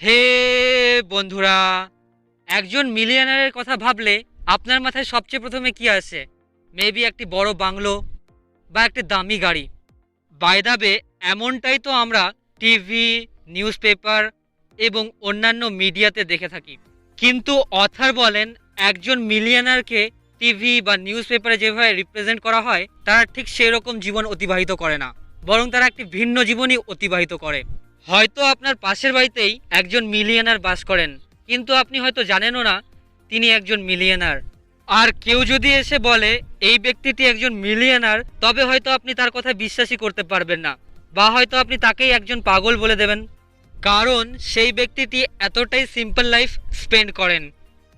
হে বন্ধুরা, একজন মিলিয়নারের কথা ভাবলে আপনার মাথায় সবচেয়ে প্রথমে কি আসে? মেবি একটি বড় বাংলো বা একটি দামি গাড়ি। বাই দ্য ওয়ে, এমনটাই তো আমরা টিভি, নিউজ পেপার এবং অন্যান্য মিডিয়াতে দেখে থাকি। কিন্তু অথার বলেন, একজন মিলিয়নারকে টিভি বা নিউজ পেপারে যেভাবে রিপ্রেজেন্ট করা হয়, তারা ঠিক সেই রকম জীবন অতিবাহিত করে না, বরং তারা একটি ভিন্ন জীবনই অতিবাহিত করে। হয়তো আপনার পাশের বাড়িতেই একজন মিলিয়নার বাস করেন, কিন্তু আপনি হয়তো জানেনও না তিনি একজন মিলিয়নার। আর কেউ যদি এসে বলে এই ব্যক্তিটি একজন মিলিয়নার, তবে হয়তো আপনি তার কথা বিশ্বাসই করতে পারবেন না, বা হয়তো আপনি তাকেই একজন পাগল বলে দেবেন, কারণ সেই ব্যক্তিটি এতটাই সিম্পল লাইফ স্পেন্ড করেন।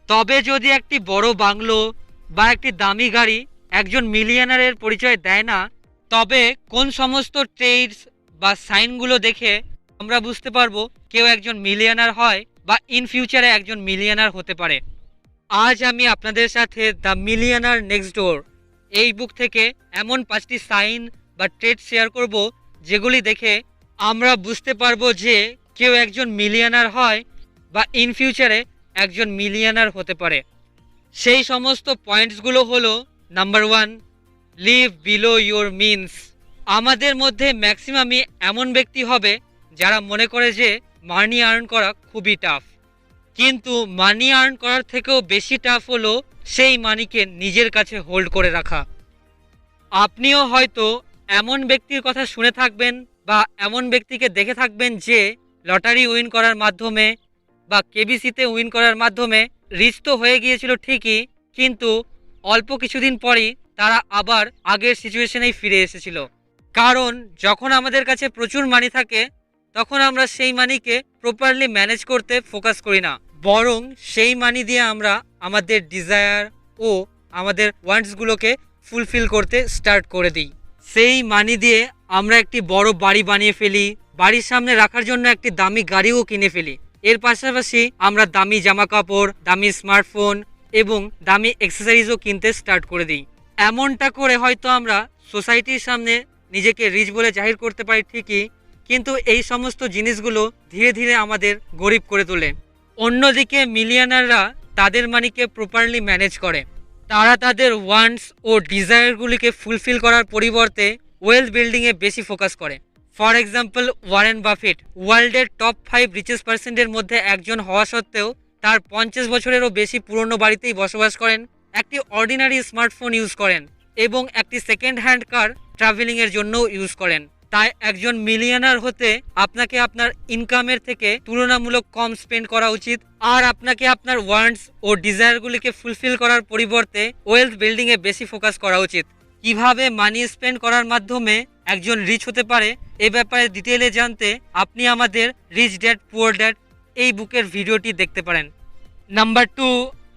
তবে যদি একটি বড় বাংলো বা একটি দামি গাড়ি একজন মিলিয়নারের পরিচয় দেয় না, তবে কোন সমস্ত ট্রেডস বা সাইনগুলো দেখে আমরা বুঝতে পারবো কেউ একজন মিলিয়নার হয় বা ইন ফিউচারে একজন মিলিয়নার হতে পারে? আজ আমি আপনাদের সাথে দ্য মিলিয়নার নেক্সট ডোর এই বুক থেকে এমন 5টি সাইন বা ট্রেড শেয়ার করব, যেগুলি দেখে আমরা বুঝতে পারবো যে কেউ একজন মিলিয়নার হয় বা ইন ফিউচারে একজন মিলিয়নার হতে পারে। সেই সমস্ত পয়েন্টসগুলো হলো: number 1, live below your means. আমাদের মধ্যে ম্যাক্সিমামই এমন ব্যক্তি হবে যারা মনে করে যে মানি আর্ন করা খুবই টাফ, কিন্তু মানি আর্ন করার থেকেও বেশি টাফ হলো সেই মানিকে নিজের কাছে হোল্ড করে রাখা। আপনিও হয়তো এমন ব্যক্তির কথা শুনে থাকবেন বা এমন ব্যক্তিকে দেখে থাকবেন যে লটারি উইন করার মাধ্যমে বা কেবিসিতে উইন করার মাধ্যমে রিচ তো হয়ে গিয়েছিল ঠিকই, কিন্তু অল্প কিছুদিন পরই তারা আবার আগের সিচুয়েশনেই ফিরে এসেছিল। কারণ যখন আমাদের কাছে প্রচুর মানি থাকে, তখন আমরা সেই মানিকে প্রপারলি ম্যানেজ করতে ফোকাস করি না, বরং সেই মানি দিয়ে আমরা আমাদের ডিজায়ার ও আমাদের ওয়ান্টসগুলোকে ফুলফিল করতে স্টার্ট করে দিই। সেই মানি দিয়ে আমরা একটি বড় বাড়ি বানিয়ে ফেলি, বাড়ির সামনে রাখার জন্য একটি দামি গাড়িও কিনে ফেলি। এর পাশাপাশি আমরা দামি জামা কাপড়, দামি স্মার্টফোন এবং দামি অ্যাক্সেসরিজও কিনতে স্টার্ট করে দিই। এমনটা করে হয়তো আমরা সোসাইটির সামনে নিজেকে রিচ বলে জাহির করতে পারি ঠিকই, কিন্তু এই সমস্ত জিনিসগুলো ধীরে ধীরে আমাদের গরিব করে তোলে। অন্যদিকে মিলিয়নাররা তাদের মানিকে প্রপারলি ম্যানেজ করে। তারা তাদের ওয়ান্টস ও ডিজায়ারগুলিকে ফুলফিল করার পরিবর্তে ওয়েলথ বিল্ডিংয়ে বেশি ফোকাস করে। ফর এক্সাম্পল, ওয়ারেন বাফেট ওয়ার্ল্ডের টপ 5 রিচেস্ট পার্সেন্টের মধ্যে একজন হওয়া সত্ত্বেও তার 50 বছরেরও বেশি পুরনো বাড়িতেই বসবাস করেন, একটি অর্ডিনারি স্মার্টফোন ইউজ করেন এবং একটি সেকেন্ড হ্যান্ড কার ট্রাভেলিংয়ের জন্যও ইউজ করেন। তাই একজন মিলিয়নার হতে আপনাকে আপনার ইনকামের থেকে তুলনামূলক কম স্পেন্ড করা উচিত, আর আপনাকে আপনার ওয়ান্টস ও ডিজায়ারগুলিকে ফুলফিল করার পরিবর্তে ওয়েলথ বিল্ডিংয়ে বেশি ফোকাস করা উচিত। কিভাবে মানি স্পেন্ড করার মাধ্যমে একজন রিচ হতে পারে এ ব্যাপারে ডিটেইলে জানতে আপনি আমাদের রিচ ড্যাড পুয়ার ড্যাড এই বুকের ভিডিওটি দেখতে পারেন। Number 2,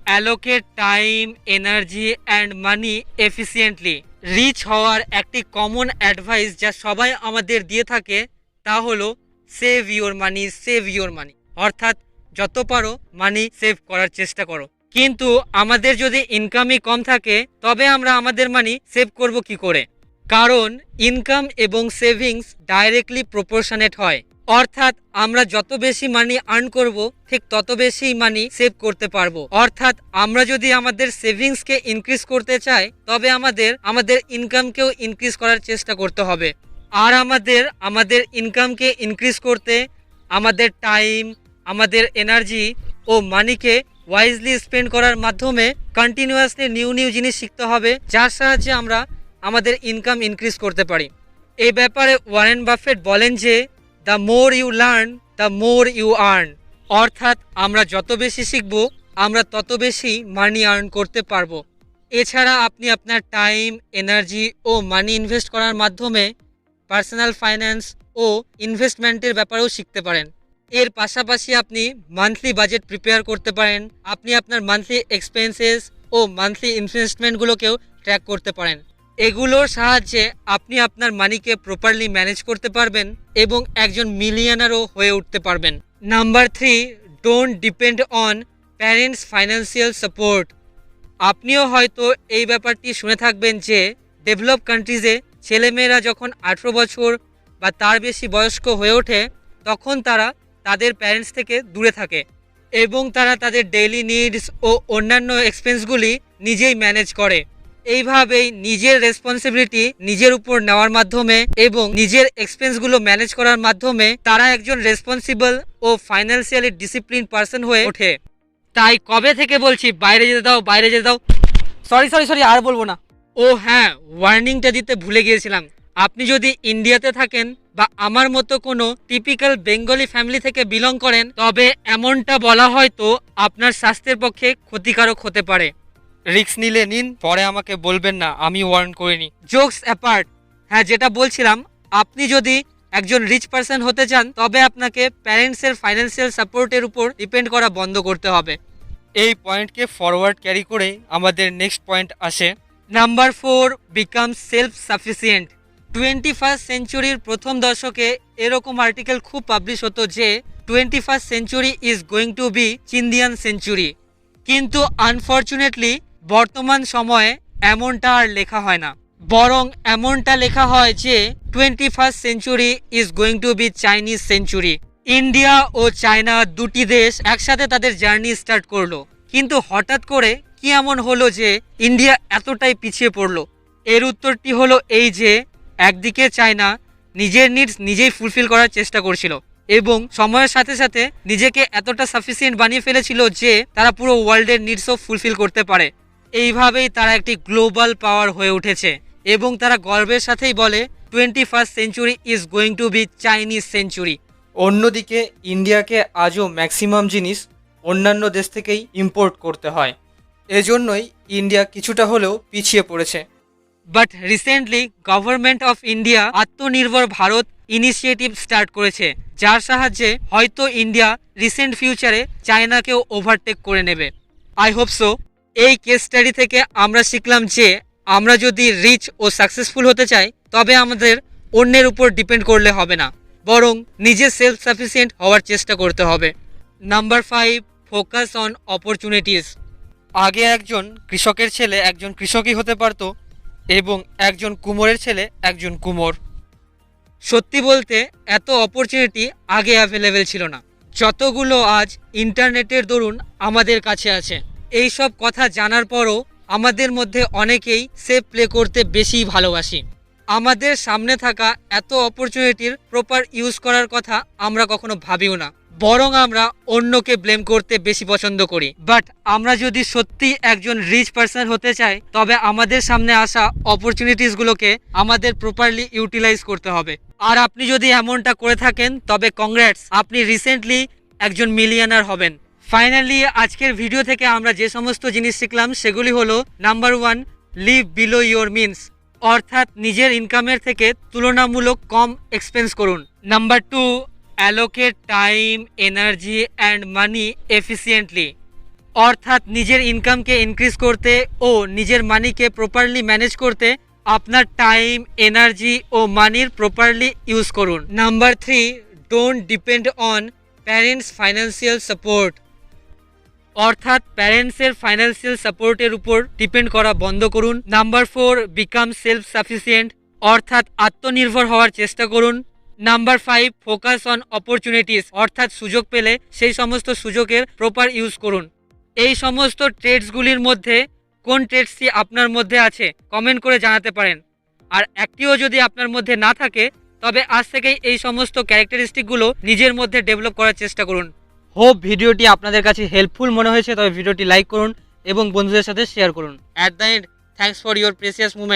allocate time, energy and money efficiently. Rich হওয়ার একটি কমন অ্যাডভাইস যা সবাই আমাদের দিয়ে থাকে তা হলো save your money, save your মানি, অর্থাৎ যত পারো মানি সেভ করার চেষ্টা করো। কিন্তু আমাদের যদি ইনকামই কম থাকে, তবে আমরা আমাদের মানি সেভ করব কি করে? কারণ ইনকাম এবং সেভিংস ডাইরেক্টলি প্রপোর্শনেট হয়, অর্থাৎ আমরা যত বেশি মানি আর্ন করব ঠিক তত বেশি মানি সেভ করতে পারবো। অর্থাৎ আমরা যদি আমাদের সেভিংসকে ইনক্রিজ করতে চাই, তবে আমাদের ইনকামকেও ইনক্রিজ করার চেষ্টা করতে হবে। আর আমাদের ইনকামকে ইনক্রিজ করতে আমাদের টাইম, আমাদের এনার্জি ও মানিকে ওয়াইজলি স্পেন্ড করার মাধ্যমে কন্টিনিউয়াসলি নিউ জিনিস শিখতে হবে, যার সাহায্যে আমরা আমাদের ইনকাম ইনক্রিজ করতে পারি। এই ব্যাপারে ওয়ারেন বাফেট বলেন যে the more you learn the more you earn, অর্থাৎ আমরা যত বেশি শিখব আমরা তত বেশি মানি আর্ন করতে পারবো। এছাড়া আপনি আপনার টাইম, এনার্জি ও মানি ইনভেস্ট করার মাধ্যমে পার্সোনাল ফাইন্যান্স ও ইনভেস্টমেন্টের ব্যাপারেও শিখতে পারেন। এর পাশাপাশি আপনি মান্থলি বাজেট প্রিপেয়ার করতে পারেন, আপনি আপনার মান্থলি এক্সপেন্সেস ও মান্থলি ইনভেস্টমেন্টগুলোকেও ট্র্যাক করতে পারেন। এগুলোর সাহায্যে আপনি আপনার মানিকে প্রপারলি ম্যানেজ করতে পারবেন এবং একজন মিলিয়নারও হয়ে উঠতে পারবেন। Number 3, don't depend on parents financial support. আপনিও হয়তো এই ব্যাপারটি শুনে থাকবেন যে ডেভেলপ কান্ট্রিজে ছেলেমেয়েরা যখন 18 বছর বা তার বেশি বয়স্ক হয়ে ওঠে, তখন তারা তাদের প্যারেন্টস থেকে দূরে থাকে এবং তারা তাদের ডেইলি নিডস ও অন্যান্য এক্সপেন্সগুলি নিজেই ম্যানেজ করে। এইভাবেই নিজের রেসপন্সিবিলিটি নিজের উপর নেওয়ার মাধ্যমে এবং নিজের এক্সপেন্সগুলো ম্যানেজ করার মাধ্যমে তারা একজন রেসপন্সিবল ও ফাইন্যান্সিয়ালি ডিসিপ্লিন পার্সন হয়ে ওঠে। তাই কবে থেকে বলছি বাইরে যেতে দাও, বাইরে যেতে দাও। সরি আর বলবো না। ও হ্যাঁ, ওয়ার্নিংটা দিতে ভুলে গিয়েছিলাম। আপনি যদি ইন্ডিয়াতে থাকেন বা আমার মতো কোনো টিপিক্যাল বেঙ্গলি ফ্যামিলি থেকে বিলং করেন, তবে এমনটা বলা হয়তো আপনার স্বাস্থ্যের পক্ষে ক্ষতিকারক হতে পারে। রিস্ক নিলে নিন, পরে আমাকে বলবেন না আমি ওয়ার্ন করিনি। জোকস অ্যাপার্ট, হ্যাঁ যেটা বলছিলাম, আপনি যদি একজন রিচ পার্সন হতে চান তবে আপনাকে প্যারেন্টসের ফাইন্যান্সিয়াল সাপোর্টের উপর ডিপেন্ড করা বন্ধ করতে হবে। এই পয়েন্টকে ফরওয়ার্ড ক্যারি করে আমাদের নেক্সট পয়েন্ট আসে। Number 4, become self sufficient. 21st সেঞ্চুরির প্রথম দশকে এরকম আর্টিকেল খুব পাবলিশ হতো যে 21st century is going to be চিন্দিয়ান সেঞ্চুরি, কিন্তু আনফর্চুনেটলি বর্তমান সময়ে এমনটা আর লেখা হয় না, বরং এমনটা লেখা হয় যে 21st century is going to be Chinese century. India ও চায়না দুটি দেশ একসাথে তাদের জার্নি স্টার্ট করলো, কিন্তু হঠাৎ করে কি এমন হলো যে ইন্ডিয়া এতটাই পিছিয়ে পড়লো? এর উত্তরটি হলো এই যে একদিকে চায়না নিজের নিডস নিজেই ফুলফিল করার চেষ্টা করছিল এবং সময়ের সাথে সাথে নিজেকে এতটা সাফিসিয়েন্ট বানিয়ে ফেলেছিল যে তারা পুরো ওয়ার্ল্ডের নিডসও ফুলফিল করতে পারে। এইভাবেই তারা একটি গ্লোবাল পাওয়ার হয়ে উঠেছে এবং তারা গর্বের সাথেই বলে 21st century is going to be Chinese century. অন্যদিকে ইন্ডিয়াকে আজও ম্যাক্সিমাম জিনিস অন্যান্য দেশ থেকেই ইম্পোর্ট করতে হয়, এজন্যই ইন্ডিয়া কিছুটা হলেও পিছিয়ে পড়েছে। But recently government of India আত্মনির্ভর ভারত ইনিশিয়েটিভ স্টার্ট করেছে, যার সাহায্যে হয়তো ইন্ডিয়া রিসেন্ট ফিউচারে চায়নাকেও ওভারটেক করে নেবে। I hope so. এই কেস স্টাডি থেকে আমরা শিখলাম যে আমরা যদি রিচ ও সাকসেসফুল হতে চাই তবে আমাদের অন্যের উপর ডিপেন্ড করলে হবে না, বরং নিজে সেলফ সাফিসিয়েন্ট হওয়ার চেষ্টা করতে হবে। Number 5, focus on opportunities. আগে একজন কৃষকের ছেলে একজন কৃষকই হতে পারত এবং একজন কুমোরের ছেলে একজন কুমোর। সত্যি বলতে এত অপরচুনিটি আগে অ্যাভেলেবেল ছিল না যতগুলো আজ ইন্টারনেটের দরুন আমাদের কাছে আছে। এই সব কথা জানার পরও আমাদের মধ্যে অনেকেই সেফ প্লে করতে বেশি ভালোবাসি। আমাদের সামনে থাকা এত অপরচুনিটির প্রপার ইউজ করার কথা আমরা কখনো ভাবিও না, বরং আমরা অন্যকে ব্লেম করতে বেশি পছন্দ করি। বাট আমরা যদি সত্যি একজন রিচ পার্সন হতে চাই তবে আমাদের সামনে আসা অপরচুনিটিসগুলোকে আমাদের প্রপারলি ইউটিলাইজ করতে হবে। আর আপনি যদি এমনটা করে থাকেন তবে কংগ্রেটস, আপনি রিসেন্টলি একজন মিলিয়নার হবেন। ফাইনালি আজকের ভিডিও থেকে আমরা যে সমস্ত জিনিস শিখলাম সেগুলি হলো, number 1, live below your means, অর্থাৎ নিজের ইনকামের থেকে তুলনামূলক কম এক্সপেন্স করুন। Number 2, allocate time, energy and money efficiently, অর্থাৎ নিজের ইনকামকে ইনক্রিজ করতে ও নিজের মানিকে প্রপারলি ম্যানেজ করতে আপনার টাইম, এনার্জি ও মানির প্রপারলি ইউজ করুন। Number 3, don't depend on parents financial support, অর্থাৎ প্যারেন্টসের ফাইন্যান্সিয়াল সাপোর্টের উপর ডিপেন্ড করা বন্ধ করুন। নাম্বার 4, বিকাম সেলফ সাফিসিয়েন্ট, অর্থাৎ আত্মনির্ভর হওয়ার চেষ্টা করুন। নাম্বার 5, ফোকাস অন অপরচুনিটিস, অর্থাৎ সুযোগ পেলে সেই সমস্ত সুযোগের প্রপার ইউজ করুন। এই সমস্ত ট্রেডসগুলির মধ্যে কোন ট্রেডসটি আপনার মধ্যে আছে কমেন্ট করে জানাতে পারেন। আর একটিও যদি আপনার মধ্যে না থাকে তবে আজ থেকেই এই সমস্ত ক্যারেক্টারিস্টিকগুলো নিজের মধ্যে ডেভেলপ করার চেষ্টা করুন। হোপ ভিডিওটি আপনাদের কাছে হেল্পফুল মনে হয়েছে, তবে ভিডিওটি লাইক করুন এবং বন্ধুদের সাথে শেয়ার করুন। At the end, thanks for your precious moment.